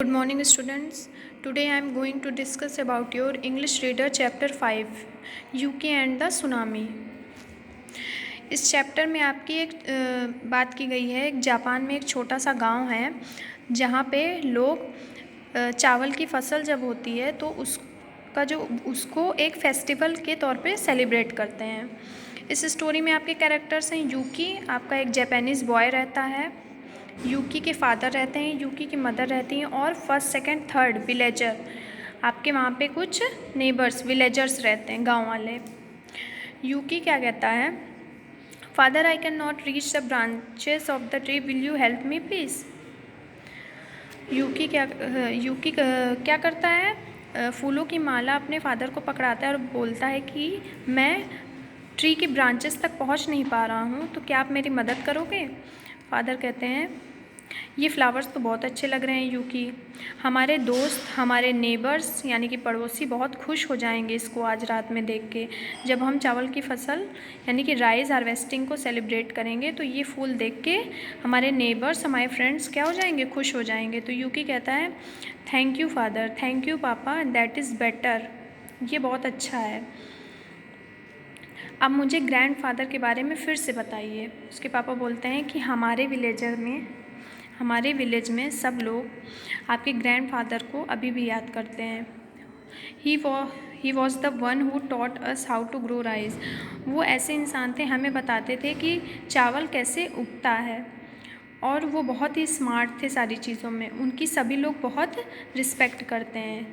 Good morning students. Today I am going to discuss about your English Reader Chapter 5 UK and the Tsunami. इस chapter में आपकी एक बात की गई है। एक जापान में एक छोटा सा गांव है जहां पे लोग चावल की फसल जब होती है तो उसको एक फेस्टिवल के तौर पे सेलिब्रेट करते हैं। इस स्टोरी में आपके कैरेक्टर्स हैं यूकी, आपका एक जापानीज़ बॉय रहता है, यूकी के फादर रहते हैं, यूकी की मदर रहती हैं और फर्स्ट सेकंड थर्ड विलेजर आपके वहाँ पे कुछ नेबर्स विलेजर्स रहते हैं, गांव वाले। यूकी क्या कहता है, father I can not reach the branches of the tree, will you help me please. Yuki क्या करता है, फूलों की माला अपने फादर को पकड़ाता है और बोलता है कि मैं ट्री की ब्रांचेस तक पहुंच नहीं पा रहा हूं, तो क्या आप मेरी मदद करोगे। फादर कहते हैं ये फ्लावर्स तो बहुत अच्छे लग रहे हैं यूकी, हमारे दोस्त हमारे नेबर्स यानी कि पड़ोसी बहुत खुश हो जाएंगे इसको आज रात में देख के। जब हम चावल की फसल यानी कि राइस हार्वेस्टिंग को सेलिब्रेट करेंगे तो ये फूल देख के हमारे नेबर्स हमारे फ्रेंड्स क्या हो जाएंगे, खुश हो जाएंगे। तो यूकी कहता है thank you father, thank you पापा, दैट इज़ बेटर, ये बहुत अच्छा है। अब मुझे ग्रैंडफादर के बारे में फिर से बताइए। उसके पापा बोलते हैं कि हमारे विलेज में सब लोग आपके ग्रैंडफादर को अभी भी याद करते हैं। He was the one who taught us how to grow rice. वो ऐसे इंसान थे, हमें बताते थे कि चावल कैसे उगता है, और वो बहुत ही स्मार्ट थे सारी चीज़ों में। उनकी सभी लोग बहुत रिस्पेक्ट करते हैं।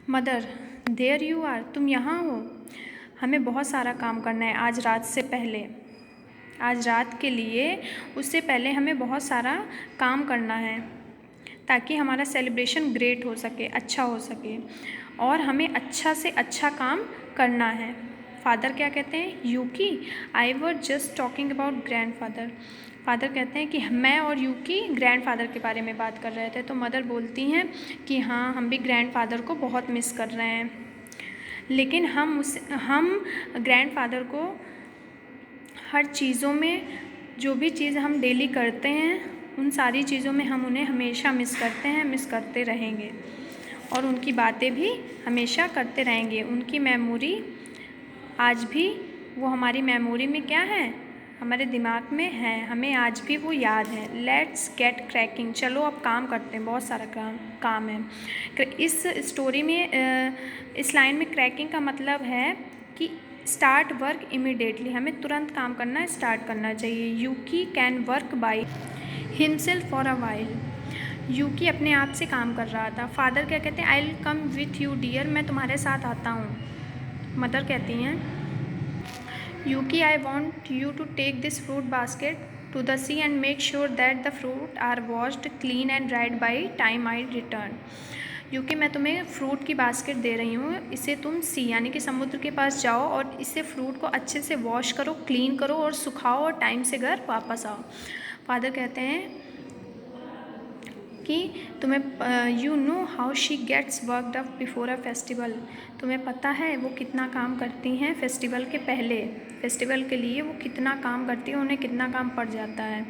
मदर, देयर यू आर, तुम यहाँ हो, हमें बहुत सारा काम करना है आज रात से पहले। आज रात के लिए उससे पहले हमें बहुत सारा काम करना है ताकि हमारा सेलिब्रेशन ग्रेट हो सके, अच्छा हो सके, और हमें अच्छा से अच्छा काम करना है। फादर क्या कहते हैं, Yuki I were just talking about grandfather. Father कहते हैं कि मैं और यूकी ग्रैंडफादर के बारे में बात कर रहे थे। तो मदर बोलती हैं कि हाँ, हम भी ग्रैंडफादर को बहुत मिस कर रहे हैं, लेकिन हम ग्रैंडफादर को हर चीज़ों में, जो भी चीज़ हम डेली करते हैं उन सारी चीज़ों में हम उन्हें हमेशा मिस करते हैं, मिस करते रहेंगे, और उनकी बातें भी हमेशा करते रहेंगे। उनकी मेमोरी आज भी, वो हमारी मेमोरी में क्या है, हमारे दिमाग में है, हमें आज भी वो याद है। लेट्स गेट क्रैकिंग, चलो अब काम करते हैं, बहुत सारा काम है। इस स्टोरी में इस लाइन में क्रैकिंग का मतलब है कि स्टार्ट वर्क इमिडिएटली, हमें तुरंत काम करना स्टार्ट करना चाहिए। Yuki can work by himself for a while. Yuki अपने आप से काम कर रहा था। फादर क्या कहते हैं, I will come with you dear, मैं तुम्हारे साथ आता हूँ। मदर कहती हैं Yuki I want you to take this fruit basket to the sea and make sure that the fruit are washed clean and dried by time I return. Yuki मैं तुम्हें fruit की बास्केट दे रही हूँ, इसे तुम सी यानी कि समुद्र के पास जाओ और इससे फ्रूट को अच्छे से वॉश करो, क्लीन करो और सुखाओ और टाइम से घर वापस आओ। फादर कहते हैं कि तुम्हें you know how she gets worked up before a festival, तुम्हें पता है वो कितना काम करती हैं फेस्टिवल के पहले, फेस्टिवल के लिए वो कितना काम करती हैं, उन्हें कितना काम पड़ जाता है।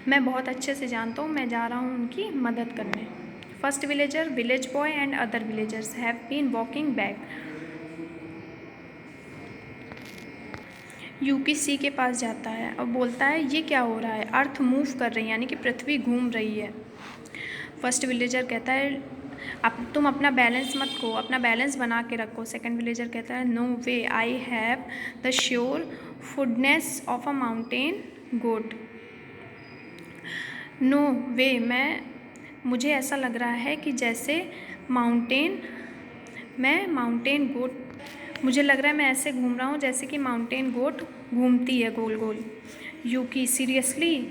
मैं बहुत अच्छे से जानता हूँ, मैं जा रहा हूँ उनकी मदद करने। First villager, village boy and other villagers have been walking back. Yuki sea के पास जाता है और बोलता है ये क्या हो रहा है, अर्थ मूव कर रही है यानी कि पृथ्वी घूम रही है। फर्स्ट विलेजर कहता है तुम अपना बैलेंस मत खो, अपना बैलेंस बना के रखो। सेकंड विलेजर कहता है no way, I have the sure footedness of a mountain goat. No way, मुझे ऐसा लग रहा है कि जैसे मैं माउंटेन गोट, मुझे लग रहा है मैं ऐसे घूम रहा हूँ जैसे कि माउंटेन गोट घूमती है गोल गोल। यूकी सीरियसली,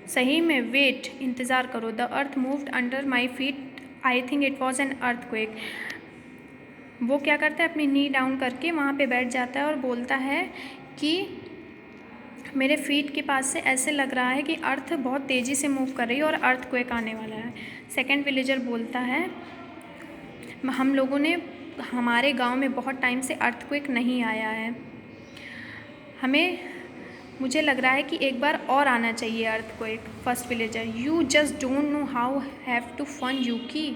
सही में, वेट, इंतज़ार करो, the earth moved under my feet, I think it was an earthquake. वो क्या करता है, अपनी नी डाउन करके वहाँ पे बैठ जाता है और बोलता है कि मेरे फीट के पास से ऐसे लग रहा है कि अर्थ बहुत तेज़ी से मूव कर रही है और अर्थक्वेक आने वाला है। सेकंड विलेजर बोलता है हम लोगों ने, हमारे गांव में बहुत टाइम से अर्थक्वेक नहीं आया है, हमें मुझे लग रहा है कि एक बार और आना चाहिए earthquake. First villager, you just don't know how have to fun Yuki.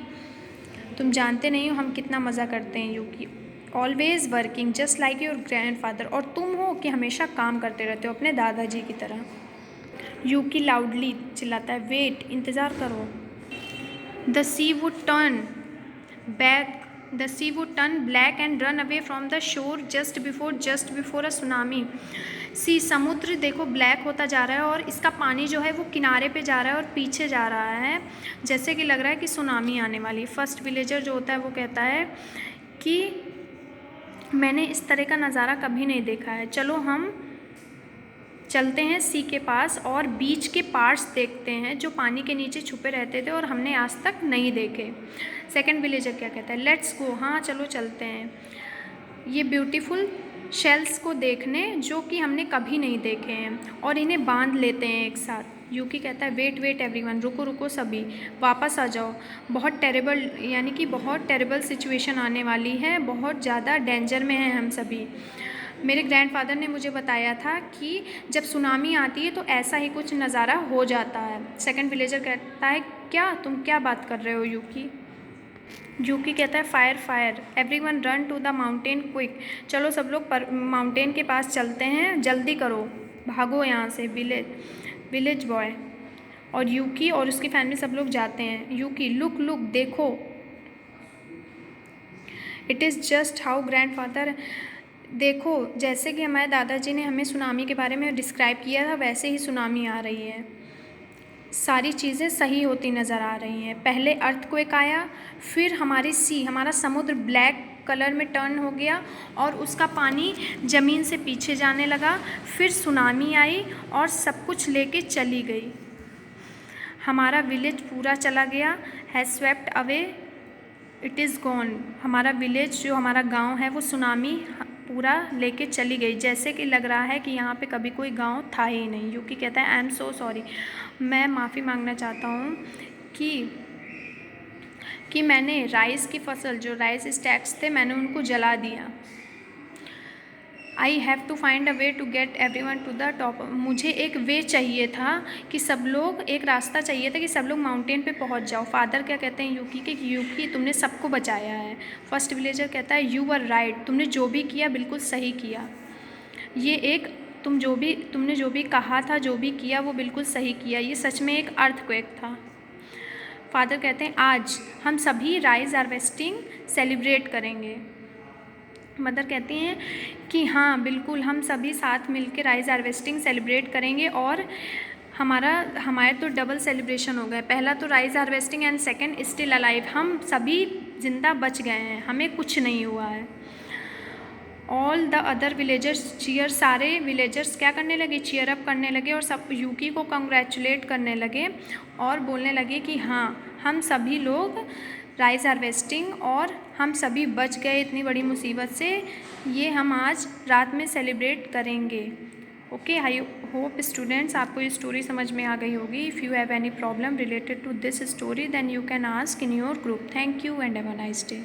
तुम जानते नहीं हो हम कितना मज़ा करते हैं Yuki. Always working just like your grandfather, और तुम हो कि हमेशा काम करते रहते हो अपने दादाजी की तरह। यूकी लाउडली चिल्लाता है, वेट, इंतज़ार करो। The sea would turn black and run away from the shore just before a tsunami. Sea, समुद्र देखो ब्लैक होता जा रहा है और इसका पानी जो है वो किनारे पे जा रहा है और पीछे जा रहा है, जैसे कि लग रहा है कि सुनामी आने वाली। फर्स्ट विलेजर जो होता है वो कहता है कि मैंने इस तरह का नज़ारा कभी नहीं देखा है, चलो हम चलते हैं सी के पास और बीच के पार्ट्स देखते हैं जो पानी के नीचे छुपे रहते थे और हमने आज तक नहीं देखे। सेकंड विलेजर क्या कहता है, लेट्स गो, हाँ चलो चलते हैं ये ब्यूटीफुल शेल्स को देखने जो कि हमने कभी नहीं देखे हैं, और इन्हें बांध लेते हैं एक साथ। यूकी कहता है, वेट एवरीवन, रुको रुको सभी, वापस आ जाओ, बहुत टेरेबल सिचुएशन आने वाली है, बहुत ज़्यादा डेंजर में हैं हम सभी। मेरे ग्रैंडफादर ने मुझे बताया था कि जब सुनामी आती है तो ऐसा ही कुछ नज़ारा हो जाता है। सेकंड विलेजर कहता है, क्या तुम क्या बात कर रहे हो यूकी? यूकी कहता है, fire, everyone run to the mountain quick, चलो सब लोग माउंटेन के पास चलते हैं, जल्दी करो, भागो यहाँ से विलेज बॉय। और यूकी और उसकी फैमिली सब लोग जाते हैं। यूकी, लुक देखो, it is just how grandfather, देखो जैसे कि हमारे दादाजी ने हमें सुनामी के बारे में डिस्क्राइब किया था वैसे ही सुनामी आ रही है, सारी चीज़ें सही होती नज़र आ रही हैं। पहले अर्थक्वेक आया, फिर हमारा समुद्र ब्लैक कलर में टर्न हो गया और उसका पानी ज़मीन से पीछे जाने लगा, फिर सुनामी आई और सब कुछ लेके चली गई। हमारा विलेज पूरा चला गया, has swept away, it is gone. हमारा विलेज जो हमारा गांव है वो सुनामी पूरा लेके चली गई, जैसे कि लग रहा है कि यहाँ पे कभी कोई गांव था ही नहीं। यूकी कहता है, आई एम सो सॉरी, मैं माफ़ी मांगना चाहता हूँ कि मैंने राइस की फसल, जो राइस स्टैक्स थे, मैंने उनको जला दिया। I have to find a way to get everyone to the top, मुझे एक वे चाहिए था कि सब लोग, एक रास्ता चाहिए था कि सब लोग माउंटेन पे पहुंच जाओ। फादर क्या कहते हैं यूकी के, यूकी तुमने सबको बचाया है। फर्स्ट विलेजर कहता है, यू वर राइट, तुमने जो भी किया बिल्कुल सही किया, ये एक तुमने जो भी कहा था, जो भी किया वो बिल्कुल सही किया, ये सच में एक अर्थक्वेक था। फादर कहते हैं, आज हम सभी राइस हार्वेस्टिंग सेलिब्रेट करेंगे। मदर कहती हैं कि हाँ बिल्कुल, हम सभी साथ मिलकर राइस हार्वेस्टिंग सेलिब्रेट करेंगे, और हमारे तो डबल सेलिब्रेशन हो गए, पहला तो rice harvesting and second still alive, हम सभी जिंदा बच गए हैं, हमें कुछ नहीं हुआ है। All the other villagers cheer, सारे विलेजर्स क्या करने लगे, चीयर अप करने लगे और सब यूकी को कंग्रेचुलेट करने लगे और बोलने लगे कि हाँ हम सभी लोग राइस हार्वेस्टिंग और हम सभी बच गए इतनी बड़ी मुसीबत से, ये हम आज रात में सेलिब्रेट करेंगे। ओके, आई होप स्टूडेंट्स आपको ये स्टोरी समझ में आ गई होगी। If you have any problem related to this story then you can ask in your group. Thank you and have a nice day.